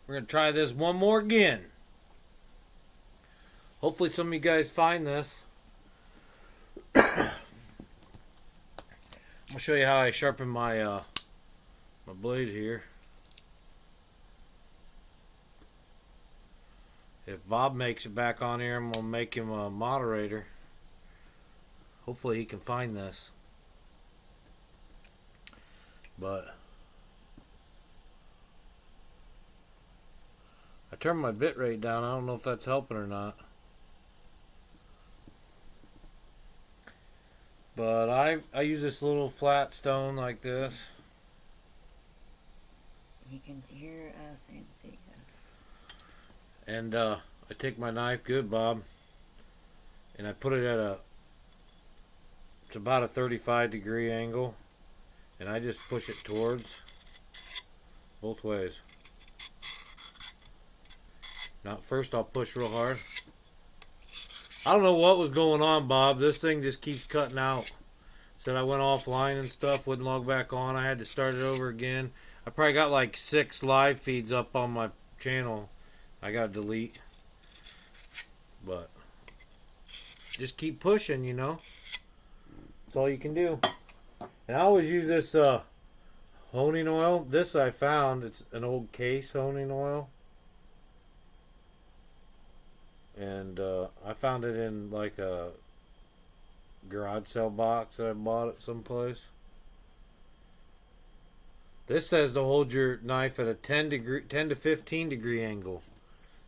We're going to try this one more again. Hopefully some of you guys find this. I'm going to show you how I sharpen my my blade here. If Bob makes it back on here, I'm going to make him a moderator. Hopefully he can find this. But I turned my bit rate down. I don't know if that's helping or not. But I use this little flat stone like this. He can hear us and see us. And I take my knife, good Bob, and I put it at it's about a 35-degree angle, and I just push it towards both ways. Now first I'll push real hard. I don't know what was going on, Bob. This thing just keeps cutting out. Said I went offline and stuff, wouldn't log back on. I had to start it over again. I probably got like 6 live feeds up on my channel. I gotta delete. But just keep pushing, you know. That's all you can do. And I always use this honing oil. This I found. It's an old case honing oil. And I found it in like a garage sale box that I bought at some place. This says to hold your knife at a 10 to 15 degree angle.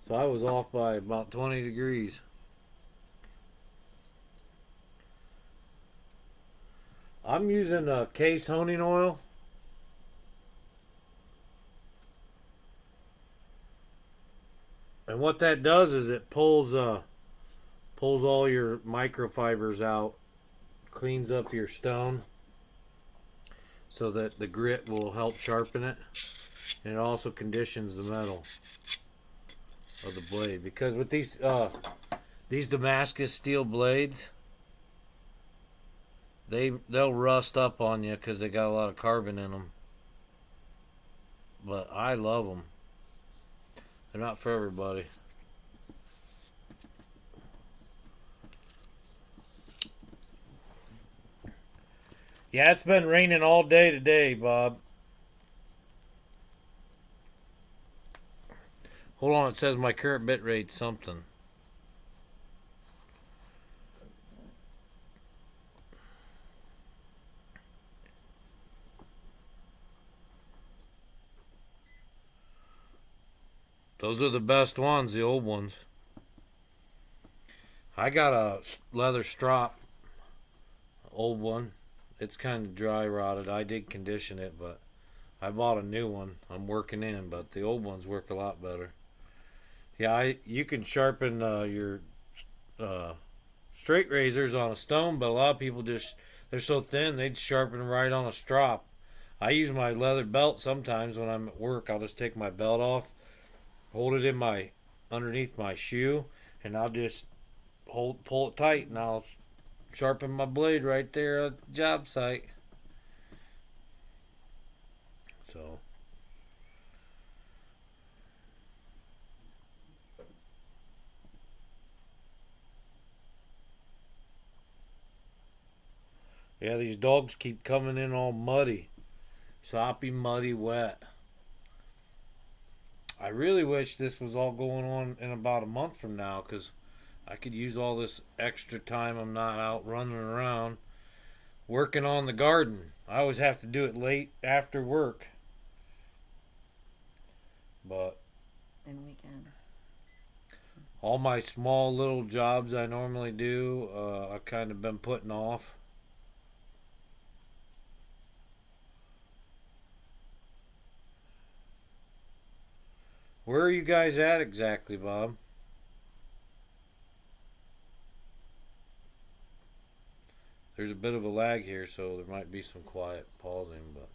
So I was off by about 20 degrees. I'm using a case honing oil. And what that does is it pulls all your microfibers out, cleans up your stone so that the grit will help sharpen it. And it also conditions the metal of the blade, because with these Damascus steel blades, they'll rust up on you because they got a lot of carbon in them. But I love them. They're not for everybody. Yeah, it's been raining all day today, Bob. Hold on, it says my current bit rate something. Those are the best ones, the old ones. I got a leather strop, old one. It's kind of dry rotted. I did condition it, but I bought a new one. I'm working in, but the old ones work a lot better. Yeah, you can sharpen your straight razors on a stone, but a lot of people they're so thin they sharpen right on a strop. I use my leather belt sometimes when I'm at work. I'll just take my belt off, hold it in my underneath my shoe, and I'll just pull it tight, and I'll sharpen my blade right there at the job site. So yeah, these dogs keep coming in all muddy, soppy, muddy, wet. I really wish this was all going on in about a month from now, because I could use all this extra time I'm not out running around working on the garden. I always have to do it late after work. But And weekends. all my small little jobs I normally do, I've kind of been putting off. Where are you guys at exactly, Bob? There's a bit of a lag here, so there might be some quiet pausing, but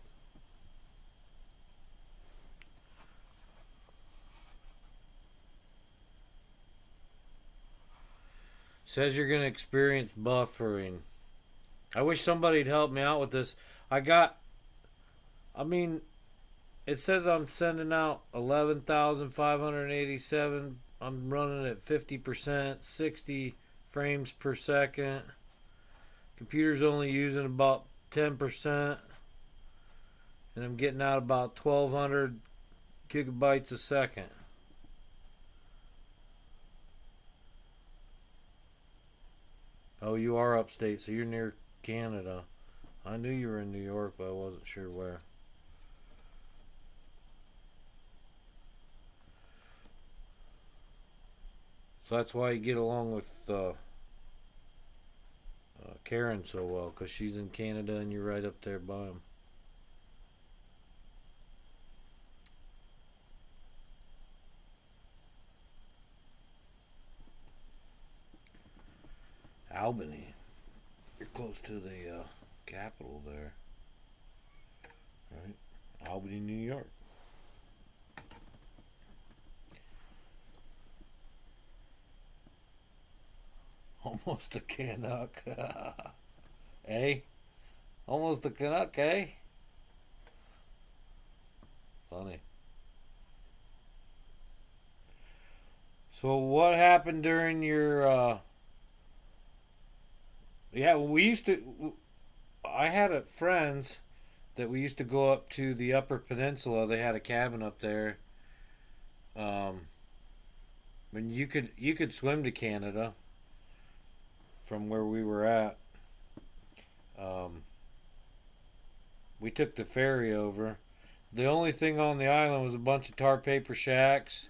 says you're going to experience buffering. I wish somebody'd help me out with this. I mean, it says I'm sending out 11,587. I'm running at 50%, 60 frames per second. Computer's only using about 10%, and I'm getting out about 1,200 gigabytes a second. Oh, you are upstate, so you're near Canada. I knew you were in New York, but I wasn't sure where. So that's why you get along with Karen so well, because she's in Canada and you're right up there by him. Albany. You're close to the capital there, right? Albany, New York. Almost a Canuck. Eh? Almost a Canuck, eh? Funny. So what happened during your yeah, we used to I had friends that we used to go up to the Upper Peninsula. They had a cabin up there. Um and you could swim to Canada from where we were at. Um we took the ferry over. The only thing on the island was a bunch of tar paper shacks,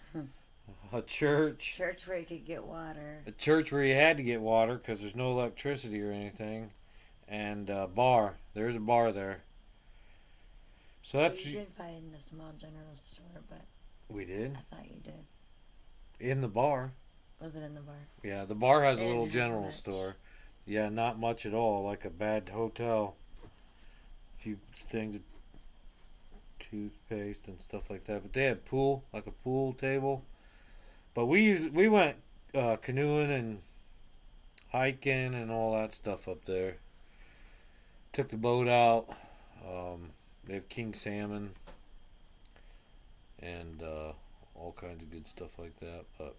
a church, Church where you could get water. a church where you had to get water because there's no electricity or anything, and a bar. There's a bar there. So that's You did find a small general store, but we did I thought you did. in the bar. Was it in the bar? Yeah, the bar has They a little didn't have general much. store. Yeah, not much at all, like a bad hotel. A few things, toothpaste and stuff like that. But they had pool, like a pool table. But we went canoeing and hiking and all that stuff up there. Took the boat out. They have king salmon and all kinds of good stuff like that. But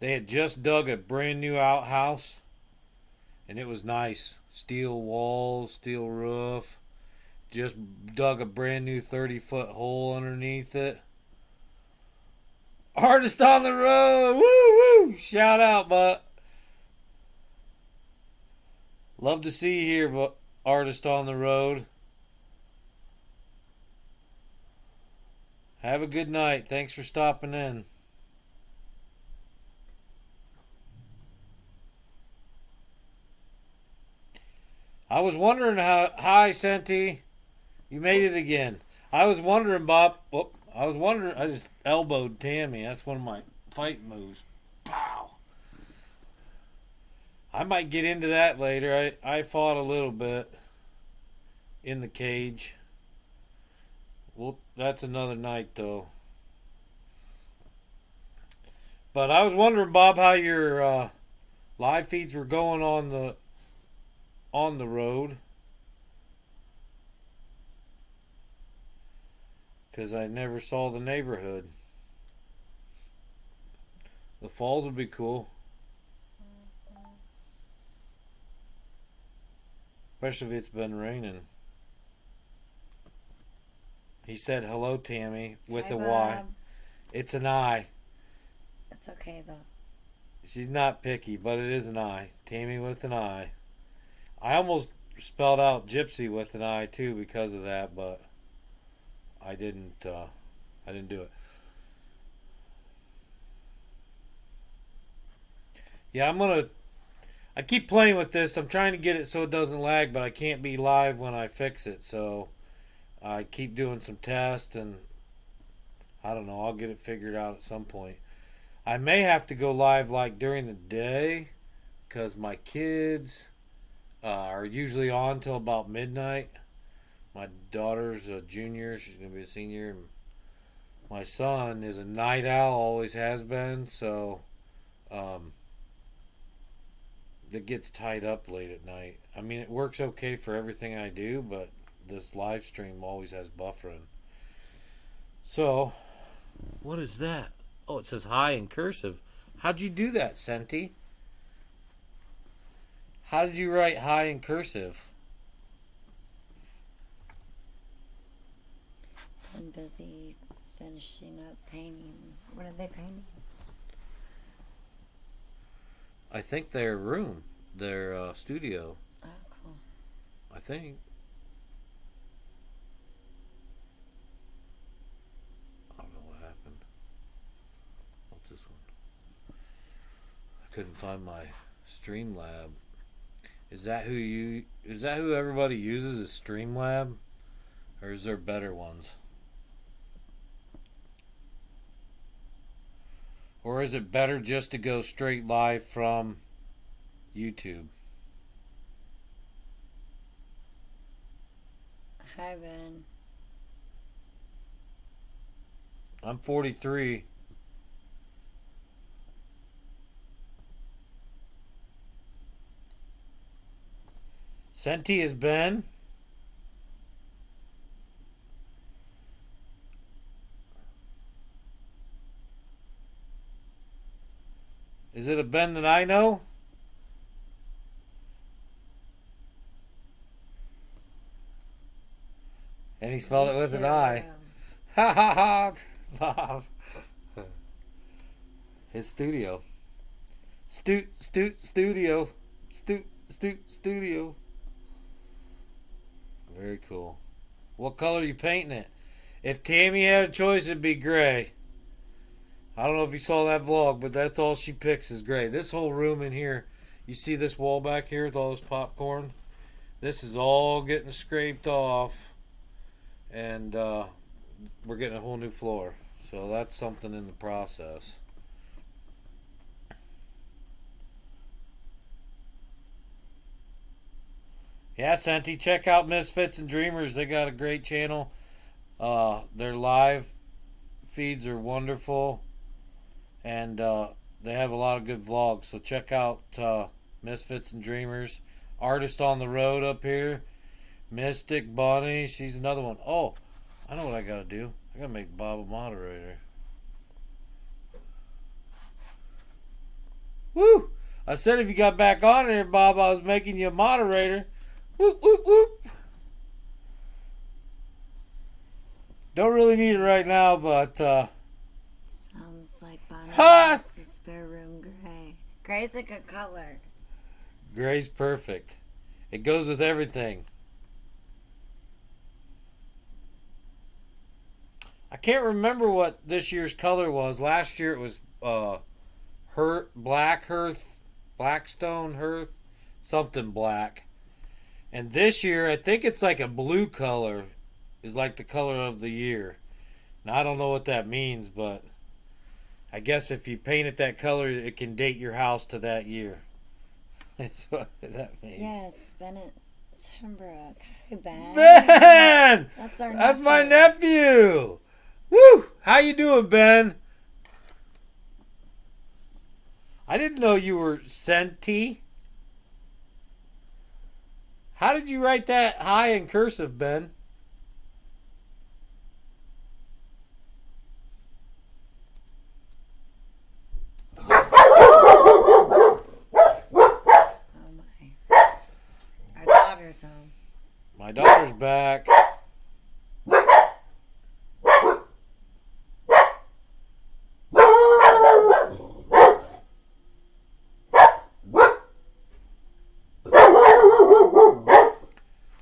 they had just dug a brand new outhouse, and it was nice. Steel walls, steel roof. Just dug a brand new 30-foot hole underneath it. Artist on the road! Woo woo! Shout out, but love to see you here, but artist on the road. Have a good night. Thanks for stopping in. I was wondering how. Hi, Senti. You made it again. I was wondering, Bob. Whoop, I was wondering. I just elbowed Tammy. That's one of my fight moves. Pow. I might get into that later. I fought a little bit in the cage. Well, that's another night, though. But I was wondering, Bob, how your live feeds were going on the road, because I never saw the neighborhood. The falls would be cool, especially if it's been raining. He said hello, Tammy, with Hi, a Y. Bob. It's an I. It's okay though. She's not picky, but it is an I. Tammy with an I. I almost spelled out Gypsy with an I too because of that, but I didn't. I didn't do it. Yeah, I'm gonna. I keep playing with this. I'm trying to get it so it doesn't lag, but I can't be live when I fix it. So I keep doing some tests, and I don't know. I'll get it figured out at some point. I may have to go live like during the day, because my kids are usually on till about midnight. My daughter's a junior; she's gonna be a senior. And my son is a night owl, always has been. So um, it gets tied up late at night. I mean, it works okay for everything I do, but this live stream always has buffering. So, what is that? Oh, it says hi in cursive. How'd you do that, Senti? How did you write hi in cursive? I'm busy finishing up painting. What are they painting? I think their room, their studio. Oh, cool. I think. I don't know what happened. What's this one? I couldn't find my Streamlab. Is that who everybody uses, is Streamlab? Or is there better ones? Or is it better just to go straight live from YouTube? Hi, Ben. I'm 43. Senti is Ben. Is it a Ben that I know? And he spelled it with an I. Ha ha ha, Bob. His studio. Studio. Studio. Very cool. What color are you painting it? If Tammy had a choice, it'd be gray. I don't know if you saw that vlog, but that's all she picks is gray. This whole room in here, you see this wall back here with all this popcorn? This is all getting scraped off, and we're getting a whole new floor. So that's something in the process. Yeah, Senti, check out Misfits and Dreamers. They got a great channel. Their live feeds are wonderful. And they have a lot of good vlogs. So check out Misfits and Dreamers. Artist on the Road up here. Mystic Bunny. She's another one. Oh, I know what I got to do. I got to make Bob a moderator. Woo! I said if you got back on here, Bob, I was making you a moderator. Whoop, whoop, whoop. Don't really need it right now, but... Sounds like Bonnie has the spare room gray. Gray's a good color. Gray's perfect. It goes with everything. I can't remember what this year's color was. Last year it was Blackstone Hearth, something black. And this year I think it's like a blue color is like the color of the year. Now I don't know what that means, but I guess if you paint it that color, it can date your house to that year. That's what that means. Yes, Bennett Timbrook. Hi, Ben. Ben! That's our That's nephew. my nephew. Woo! How you doing, Ben? I didn't know you were Senti. How did you write that high in cursive, Ben? Oh my. Our daughter's home. My daughter's back.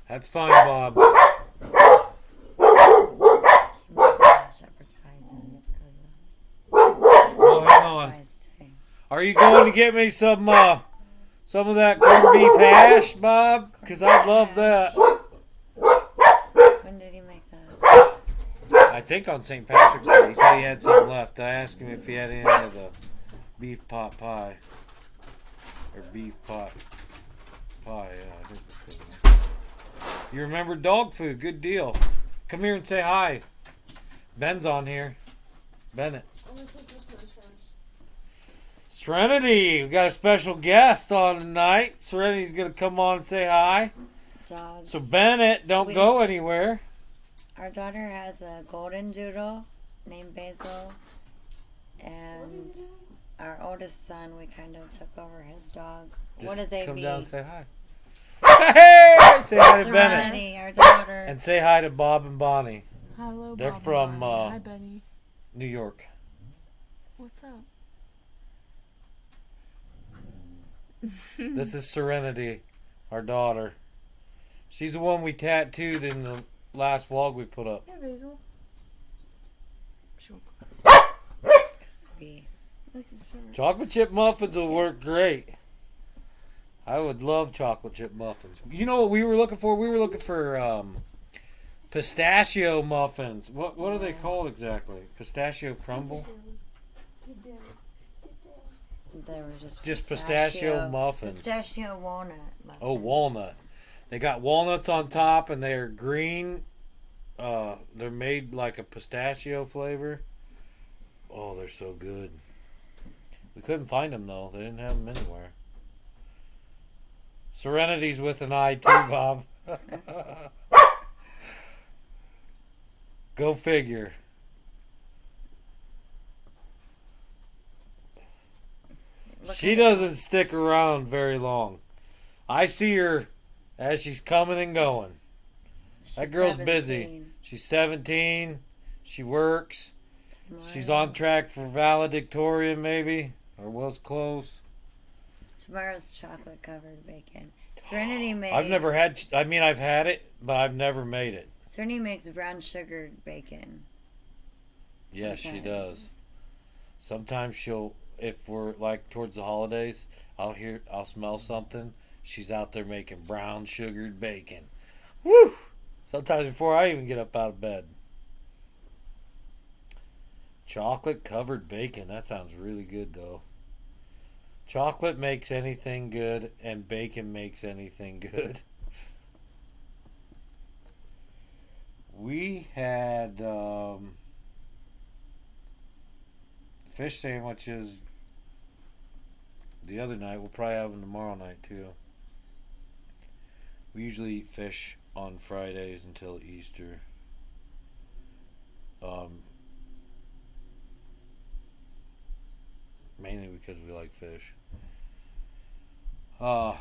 That's fine, Bob. Shepherd's pie Oh, hang on. Are you going to get me some of that corned beef hash, Bob? Because I'd love that. When did he make that? I think on St. Patrick's Day. He said he had some left. I asked him if he had any of the beef pot pie. Or beef pot pie, yeah, I think that's what it is. You remember dog food. Good deal. Come here and say hi. Ben's on here. Bennett. Serenity. We got a special guest on tonight. Serenity's going to come on and say hi. Dogs. So Bennett, don't go anywhere. Our daughter has a golden doodle named Basil, and our oldest son, we kind of took over his dog. Just what is AB? come down and say hi. Hey! Say hi to Bennett. Serenity, our daughter. And say hi to Bob and Bonnie. Hello, They're Bob and from Bonnie. Hi, Benny. New York. What's up? This is Serenity, our daughter. She's the one we tattooed in the last vlog we put up. Hey, Basil. Sure. Be. Chocolate chip muffins will work great. I would love chocolate chip muffins. You know what we were looking for? We were looking for pistachio muffins. What are they called exactly? Pistachio crumble? They were just pistachio muffins. Pistachio walnut muffins. Oh, walnut. They got walnuts on top and they're green. They're made like a pistachio flavor. Oh, they're so good. We couldn't find them though. They didn't have them anywhere. Serenity's with an I too, Bob. Go figure. She doesn't stick around very long. I see her as she's coming and going. That girl's 17. busy. She's 17. She works. Tomorrow. She's on track for valedictorian maybe. Or was close. Tomorrow's chocolate covered bacon. Serenity makes. I've never had. I've had it, but I've never made it. Serenity makes brown sugared bacon. Yes, she Sometimes. does. Sometimes she'll, if we're like towards the holidays, I'll smell something. She's out there making brown sugared bacon. Woo! Sometimes before I even get up out of bed. Chocolate covered bacon. That sounds really good though. Chocolate makes anything good, and bacon makes anything good. We had fish sandwiches the other night. We'll probably have them tomorrow night too. We usually eat fish on Fridays until Easter. Mainly because we like fish. What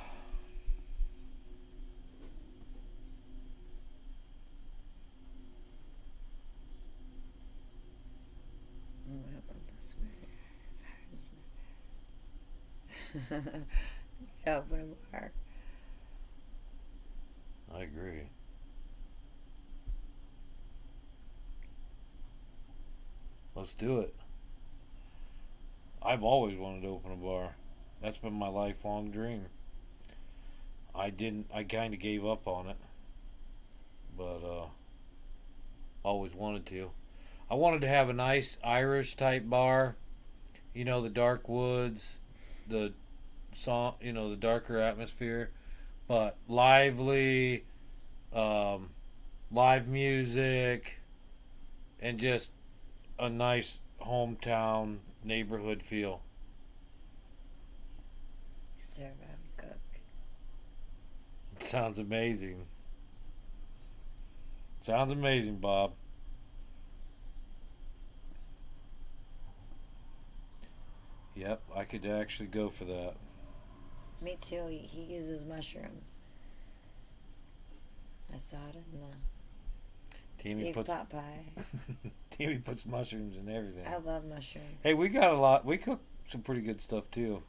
about this one? Open a bar. I agree. Let's do it. I've always wanted to open a bar. That's been my lifelong dream. I kind of gave up on it. But, always wanted to. I wanted to have a nice Irish type bar. You know, the dark woods, the darker atmosphere. But lively, live music, and just a nice hometown neighborhood feel. Serve and cook. It sounds amazing. Sounds amazing, Bob. Yep, I could actually go for that. Me too. He uses mushrooms. I saw it in the Timmy puts pot pie. Timmy puts mushrooms in everything. I love mushrooms. Hey, we got a lot. We cook some pretty good stuff too.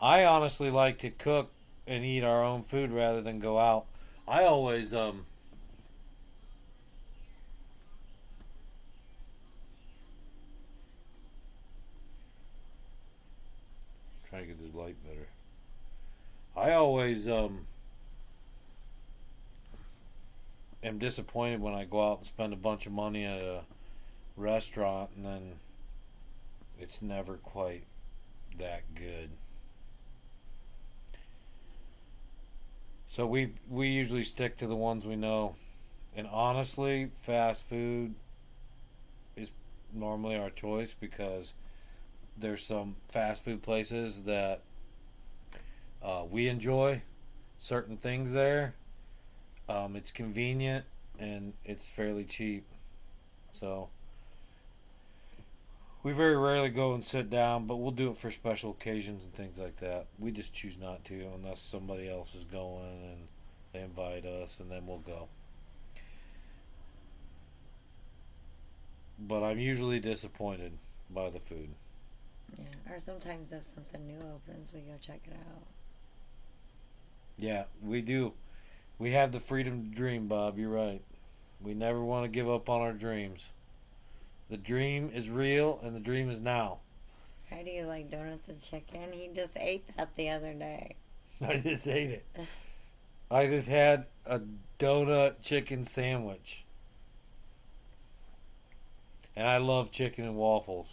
I honestly like to cook and eat our own food rather than go out. I always trying to get this light better. I always am disappointed when I go out and spend a bunch of money at a restaurant and then it's never quite that good. So we usually stick to the ones we know. And honestly, fast food is normally our choice because there's some fast food places that we enjoy certain things there. It's convenient and it's fairly cheap. So We very rarely go and sit down, but we'll do it for special occasions and things like that. We just choose not to unless somebody else is going and they invite us, and then we'll go. But I'm usually disappointed by the food. Yeah. Or sometimes if something new opens, we go check it out. Yeah, we do. We have the freedom to dream, Bob. You're right. We never want to give up on our dreams. The dream is real, and the dream is now. How do you like donuts and chicken? He just ate that the other day. I just ate it. I just had a donut chicken sandwich. And I love chicken and waffles.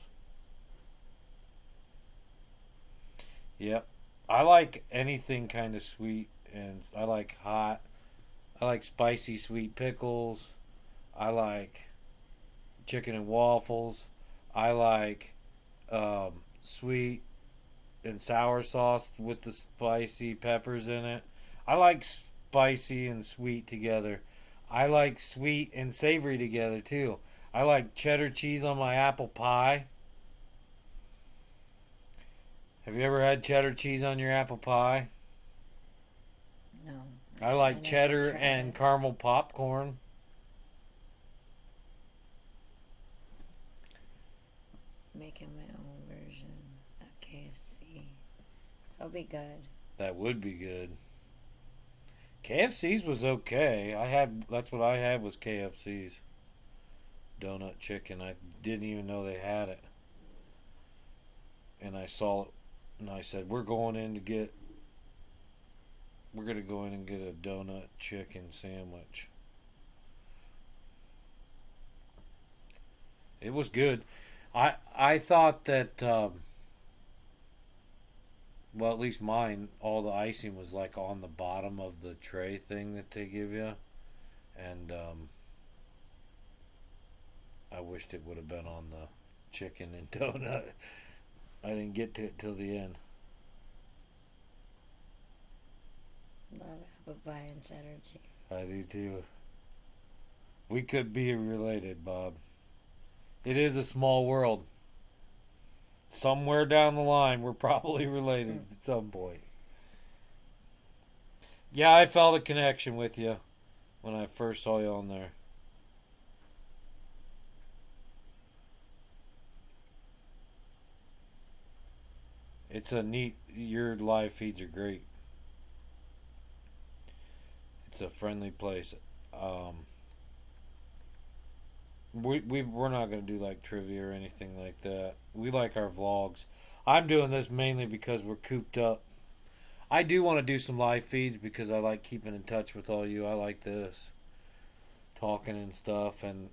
Yep. I like anything kind of sweet, and I like hot. I like spicy sweet pickles. I like chicken and waffles. I like sweet and sour sauce with the spicy peppers in it. I like spicy and sweet together. I like sweet and savory together too. I like cheddar cheese on my apple pie. Have you ever had cheddar cheese on your apple pie? No. I like never cheddar tried and it. caramel popcorn. Making my own version of KFC. That'll be good. That would be good. KFC's was okay. That's what I had was KFC's donut chicken. I didn't even know they had it. And I saw it and I said, we're gonna go in and get a donut chicken sandwich. It was good. I thought that well, at least mine, all the icing was like on the bottom of the tray thing that they give you, and I wished it would have been on the chicken and donut. I didn't get to it till the end. Love apple pie and cheddar cheese. I do too. We could be related, Bob. It is a small world. Somewhere down the line, we're probably related at some point. Yeah, I felt a connection with you when I first saw you on there. It's a neat. Your live feeds are great. It's a friendly place. We're not gonna do like trivia or anything like that. We like our vlogs. I'm doing this mainly because we're cooped up. I do want to do some live feeds because I like keeping in touch with all you. I like this talking and stuff, and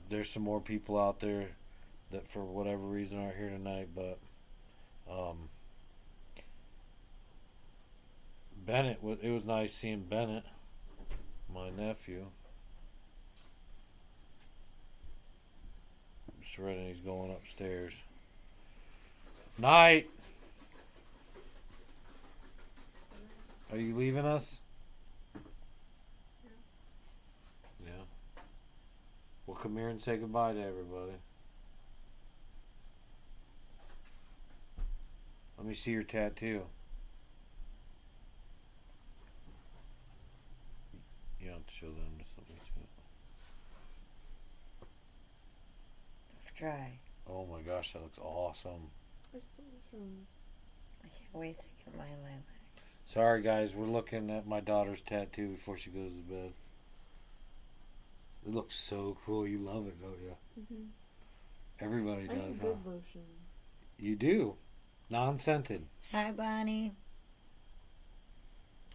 there's some more people out there that for whatever reason aren't here tonight, but Bennett. It was nice seeing Bennett, my nephew. Shredding, he's going upstairs. Night. Are you leaving us? Yeah. Well, come here and say goodbye to everybody. Let me see your tattoo. You don't have to show them to somebody too. Let's try. Oh my gosh, that looks awesome. I can't wait to get my lilac. Sorry guys, we're looking at my daughter's tattoo before she goes to bed. It looks so cool. You love it, don't you? Mm-hmm. Everybody I does, have huh? good lotion. You do. Non-scented. Hi, Bonnie.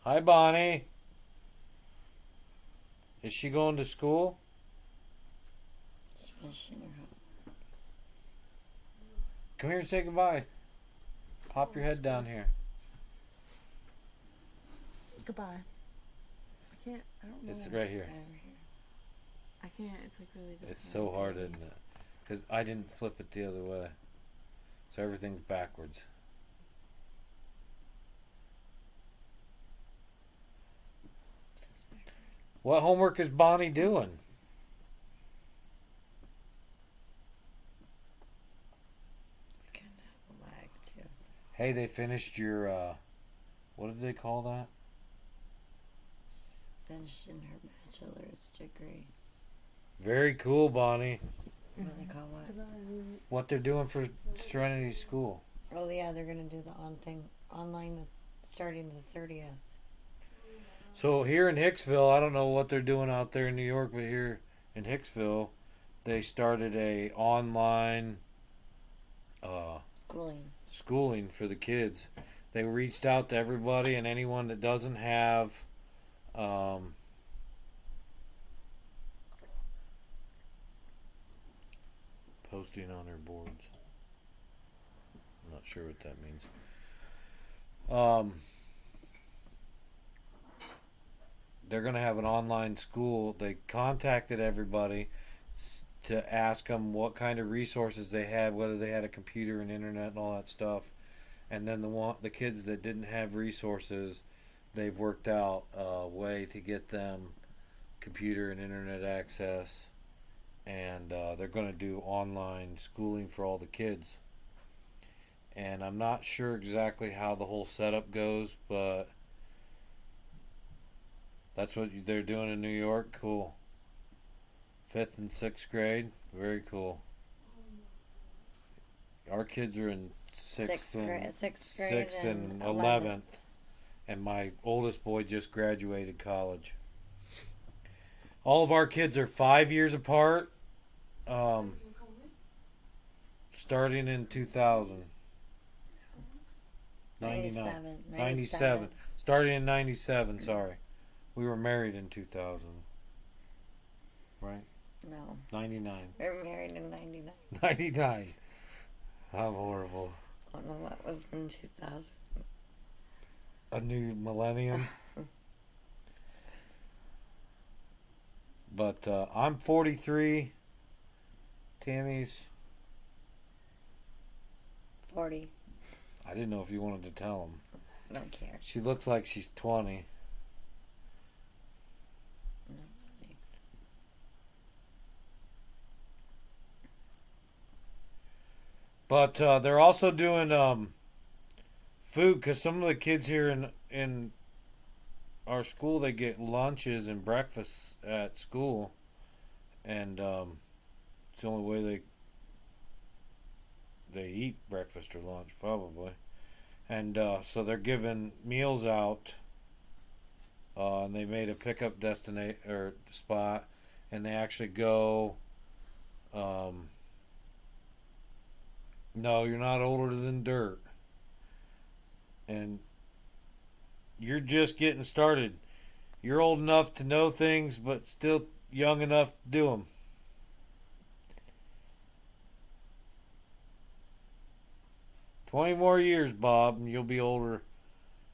Hi, Bonnie. Is she going to school? She's finishing her homework. Come here and say goodbye. Pop your head down here. Goodbye. I can't. I don't know. It's right here. Over here. I can't. It's like really just. It's so hard, isn't it? Because I didn't flip it the other way. So everything's backwards. Just back there. What homework is Bonnie doing? Hey, they finished your, what did they call that? Finished in her bachelor's degree. Very cool, Bonnie. What do they call what? What they're doing for Serenity School. Oh yeah, they're gonna do the online starting the 30th. So here in Hicksville, I don't know what they're doing out there in New York, but here in Hicksville, they started a online schooling for the kids. They reached out to everybody and anyone that doesn't have posting on their boards. I'm not sure what that means. They're going to have an online school. They contacted everybody to ask them what kind of resources they had, whether they had a computer and internet and all that stuff. And then the kids that didn't have resources, they've worked out a way to get them computer and internet access. And they're going to do online schooling for all the kids. And I'm not sure exactly how the whole setup goes, but that's what they're doing in New York. Cool. 5th and 6th grade. Very cool. Our kids are in 6th and 11th. And my oldest boy just graduated college. All of our kids are 5 years apart. Starting in 2000. 97. Starting in 97, sorry. We were married in 2000. Right? No. 99. We were married in 99. 99. I'm horrible. I don't know what was in 2000. A new millennium. But I'm 43. Tammy's 40. I didn't know if you wanted to tell him. I don't care. She looks like she's 20. Not really. But they're also doing food, because some of the kids here in our school, they get lunches and breakfasts at school, and it's the only way they eat breakfast or lunch, probably. And so they're giving meals out, and they made a pickup destination or spot, and they actually go. No, you're not older than dirt, and you're just getting started. You're old enough to know things, but still young enough to do them. "20 more years, Bob, and you'll be older.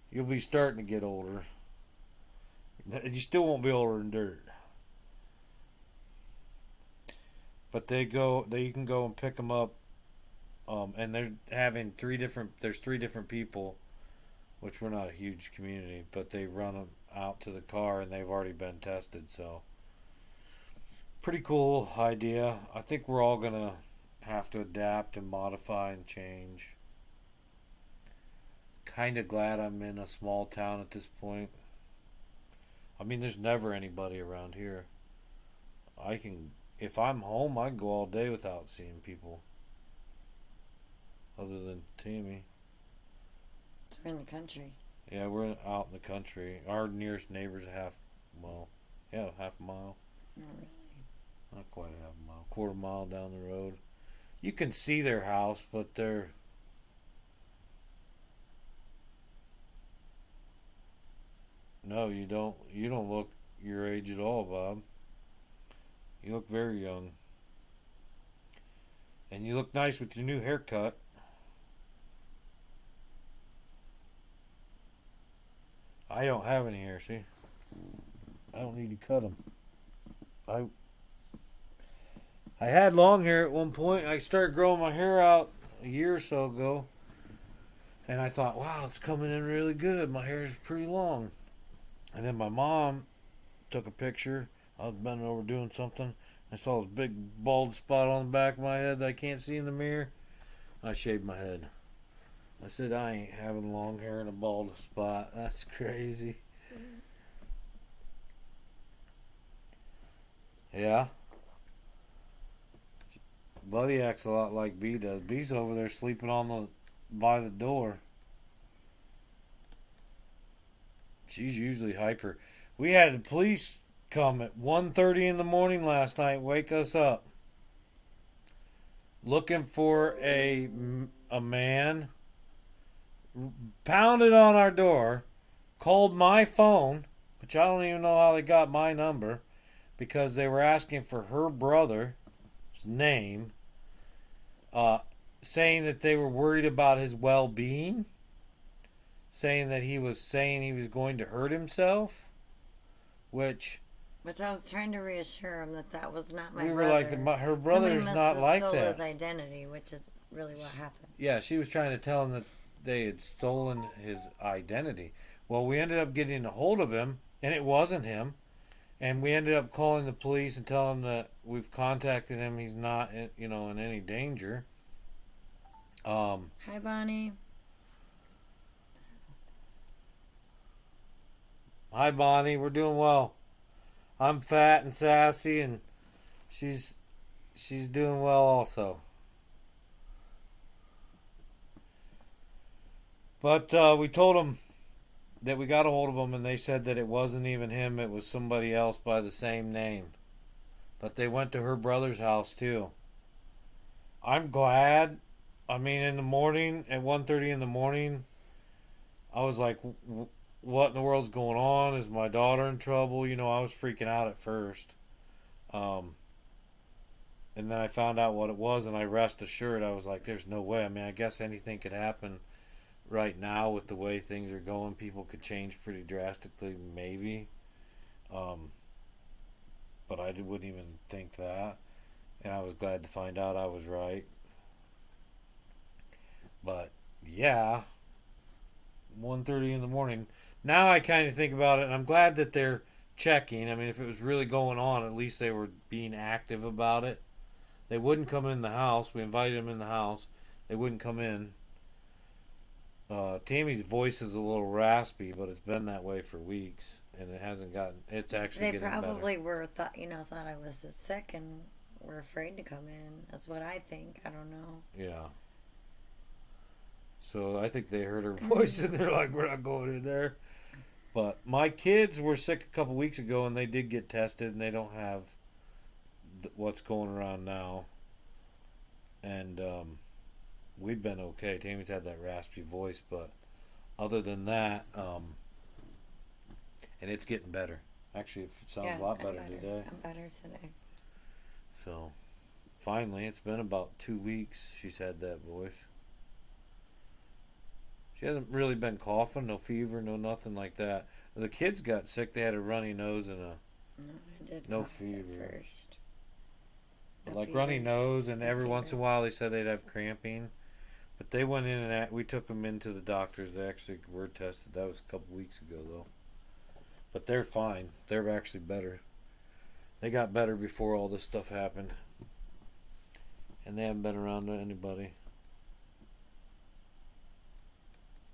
You'll be starting to get older. You still won't be older than dirt." But you can go and pick them up, and they're having there's three different people, which we're not a huge community, but they run them out to the car, and they've already been tested, so pretty cool idea. I think we're all going to have to adapt and modify and change. Kind of glad I'm in a small town at this point. I mean, there's never anybody around here. If I'm home, I can go all day without seeing people. Other than Tammy. We're in the country. Yeah, we're out in the country. Our nearest neighbor's half a mile. Not really. Not quite a half a mile. Quarter mile down the road. You can see their house, but they're... No, you don't. You don't look your age at all, Bob. You look very young. And you look nice with your new haircut. I don't have any hair, see? I don't need to cut them. I had long hair at one point. I started growing my hair out a year or so ago. And I thought, wow, it's coming in really good. My hair is pretty long. And then my mom took a picture. I was bending over doing something. I saw this big bald spot on the back of my head that I can't see in the mirror. I shaved my head. I said I ain't having long hair in a bald spot. That's crazy. Yeah. Buddy acts a lot like B does. B's over there sleeping by the door. She's usually hyper. We had the police come at 1:30 in the morning last night, wake us up, looking for a man. Pounded on our door, called my phone, which I don't even know how they got my number, because they were asking for her brother's name, saying that they were worried about his well-being, saying he was going to hurt himself, which I was trying to reassure him that was not my we brother. were like, her brother is not like stole that. his identity, which is really what happened. Yeah, she was trying to tell him that they had stolen his identity. Well, we ended up getting a hold of him, and it wasn't him. And we ended up calling the police and telling them that we've contacted him. He's not, in any danger. Hi, Bonnie. Hi, Bonnie. We're doing well. I'm fat and sassy, and she's doing well also. But we told them that we got a hold of him, and they said that it wasn't even him. It was somebody else by the same name. But they went to her brother's house, too. I'm glad. I mean, in the morning, at 1:30 in the morning, I was like, what in the world's going on? Is my daughter in trouble? I was freaking out at first. And then I found out what it was, and I rest assured, I was like, there's no way. I mean, I guess anything could happen right now with the way things are going. People could change pretty drastically, maybe. But I wouldn't even think that. And I was glad to find out I was right. But, yeah. 1:30 in the morning. Now I kind of think about it, and I'm glad that they're checking. I mean, if it was really going on, at least they were being active about it. They wouldn't come in the house. We invited them in the house. They wouldn't come in. Tammy's voice is a little raspy, but it's been that way for weeks, and it hasn't gotten. It's actually They getting better. probably thought I was sick and were afraid to come in. That's what I think. I don't know. Yeah. So I think they heard her voice, and they're like, "We're not going in there." But my kids were sick a couple weeks ago, and they did get tested, and they don't have what's going around now. And we've been okay. Tammy's had that raspy voice, but other than that, and it's getting better. Actually, it sounds a lot better today. I'm better today. So, finally, it's been about 2 weeks she's had that voice. She hasn't really been coughing, no fever, no nothing like that. The kids got sick. They had a runny nose and no fever. First. Like runny nose, and every once in a while they said they'd have cramping. But they went in and we took them into the doctors. They actually were tested. That was a couple weeks ago, though. But they're fine. They're actually better. They got better before all this stuff happened. And they haven't been around anybody.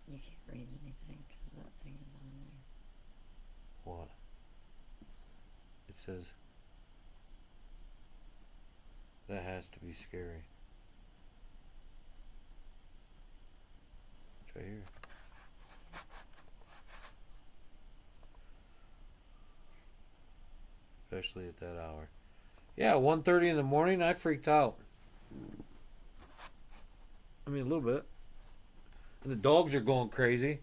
You can't read anything because that thing is on there. What? It says, that has to be scary. It's right here. Especially at that hour. Yeah, 1:30 in the morning, I freaked out. I mean, a little bit. And the dogs are going crazy.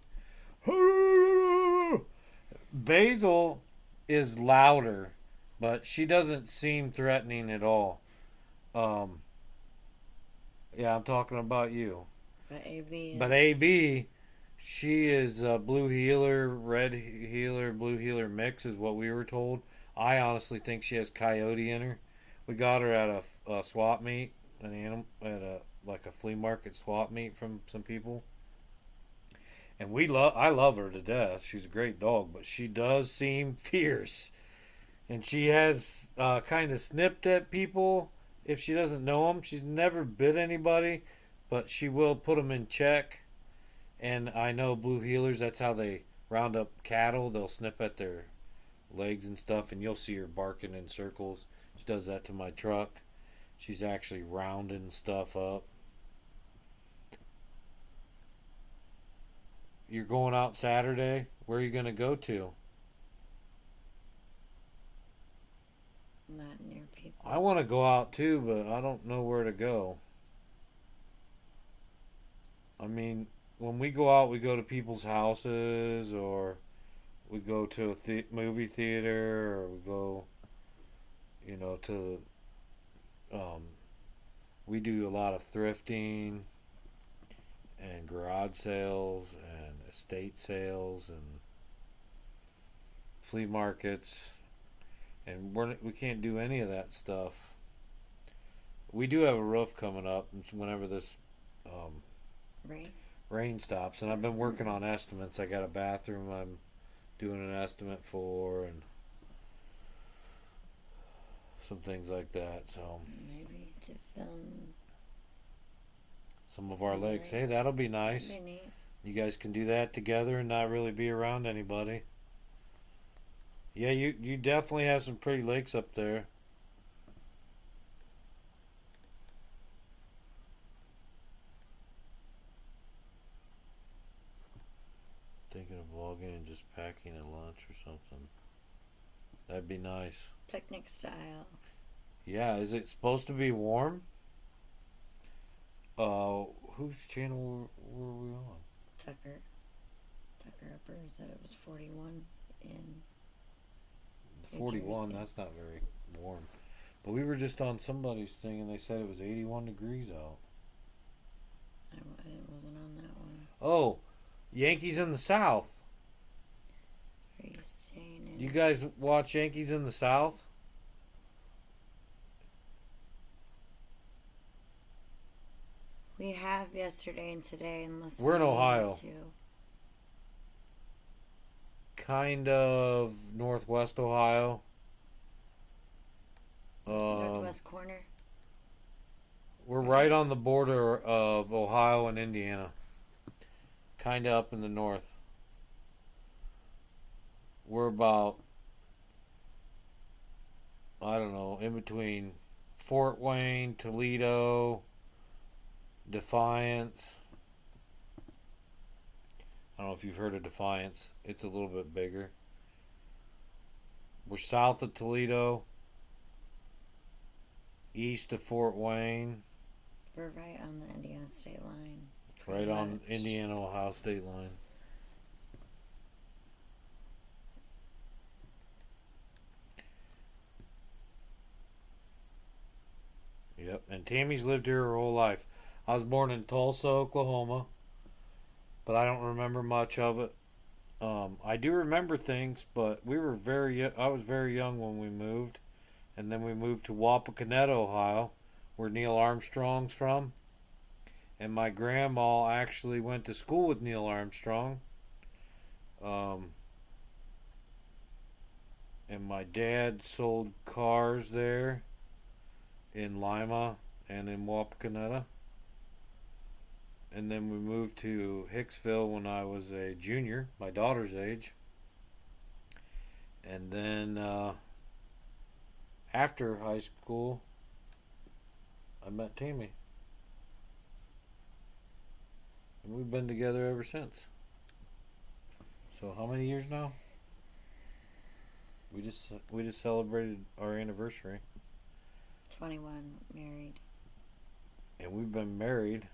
Basil is louder, but she doesn't seem threatening at all. Yeah, I'm talking about you. But AB. But AB, she is blue heeler, red heeler, blue heeler mix is what we were told. I honestly think she has coyote in her. We got her at a swap meet, at a flea market swap meet from some people. And I love her to death. She's a great dog, but she does seem fierce. And she has kind of snipped at people if she doesn't know them. She's never bit anybody, but she will put them in check. And I know blue heelers, that's how they round up cattle. They'll snip at their legs and stuff, and you'll see her barking in circles. She does that to my truck. She's actually rounding stuff up. You're going out Saturday? Where are you going to go to? Not near people. I want to go out too, but I don't know where to go. I mean, when we go out, we go to people's houses, or we go to a movie theater, or we go, to. We do a lot of thrifting and garage sales and estate sales and flea markets, and we can't do any of that stuff. We do have a roof coming up whenever this rain stops, and I've been working on estimates. I got a bathroom I'm doing an estimate for, and some things like that. So maybe to film some of our lakes. Hey, that'll be nice. That'd be neat. You guys can do that together and not really be around anybody. Yeah, you definitely have some pretty lakes up there. Thinking of vlogging and just packing a lunch or something. That'd be nice. Picnic style. Yeah, is it supposed to be warm? Whose channel were we on? Tucker Upper said it was 41 in 41, Jersey. that's not very warm. But we were just on somebody's thing and they said it was 81 degrees out. I wasn't on that one. Oh, Yankees in the South. Are you saying it? You guys watch Yankees in the South? We have yesterday and today, unless We're in we Ohio. needed to. Kind of northwest Ohio. Northwest corner. We're right on the border of Ohio and Indiana. Kind of up in the north. We're about, I don't know, in between Fort Wayne, Toledo, Defiance. I don't know if you've heard of Defiance. It's a little bit bigger. We're south of Toledo, east of Fort Wayne. We're right on the Indiana state line. Right on much. Indiana-Ohio state line. Yep, and Tammy's lived here her whole life. I was born in Tulsa, Oklahoma, but I don't remember much of it. I do remember things, but I was very young when we moved, and then we moved to Wapakoneta, Ohio, where Neil Armstrong's from. And my grandma actually went to school with Neil Armstrong. And my dad sold cars there in Lima and in Wapakoneta. And then we moved to Hicksville when I was a junior, my daughter's age. And then after high school, I met Tammy. And we've been together ever since. So how many years now? We just celebrated our anniversary. 21, married. And we've been married.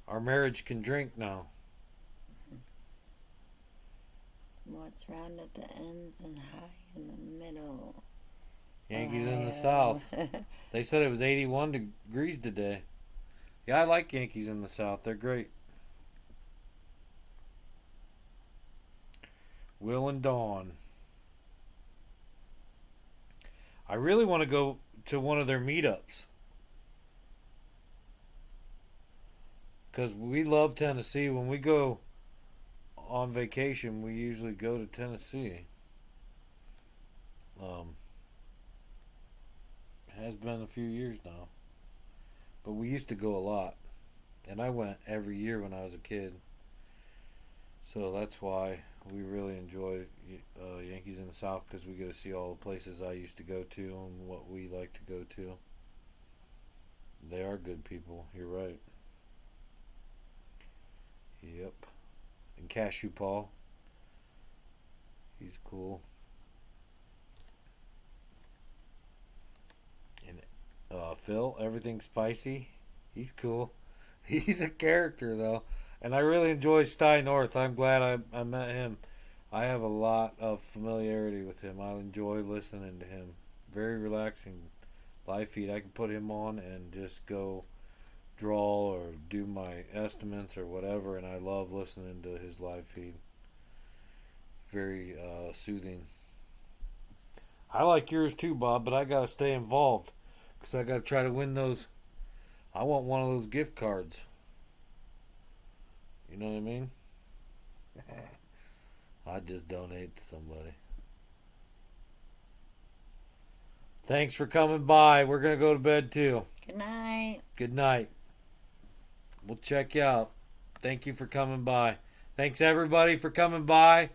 Our marriage can drink now. What's round at the ends and high in the middle? Yankees in the Ohio. South. They said it was 81 degrees today. Yeah, I like Yankees in the South. They're great. Will and Dawn. I really want to go to one of their meetups. Because we love Tennessee. When we go on vacation, we usually go to Tennessee. It has been a few years now. But we used to go a lot. And I went every year when I was a kid. So that's why we really enjoy Yankees in the South, because we get to see all the places I used to go to and what we like to go to. They are good people. You're right. Yep. And Cashew Paul. He's cool. And Phil, everything spicy. He's cool. He's a character though. And I really enjoy Sty North. I'm glad I met him. I have a lot of familiarity with him. I enjoy listening to him. Very relaxing live feed. I can put him on and just go draw or do my estimates or whatever, and I love listening to his live feed. Very soothing. I like yours too, Bob, but I gotta stay involved because I gotta try to win those. I want one of those gift cards. You know what I mean? I'd just donate to somebody. Thanks for coming by. We're gonna go to bed too. Good night. Good night. We'll check you out. Thank you for coming by. Thanks everybody for coming by.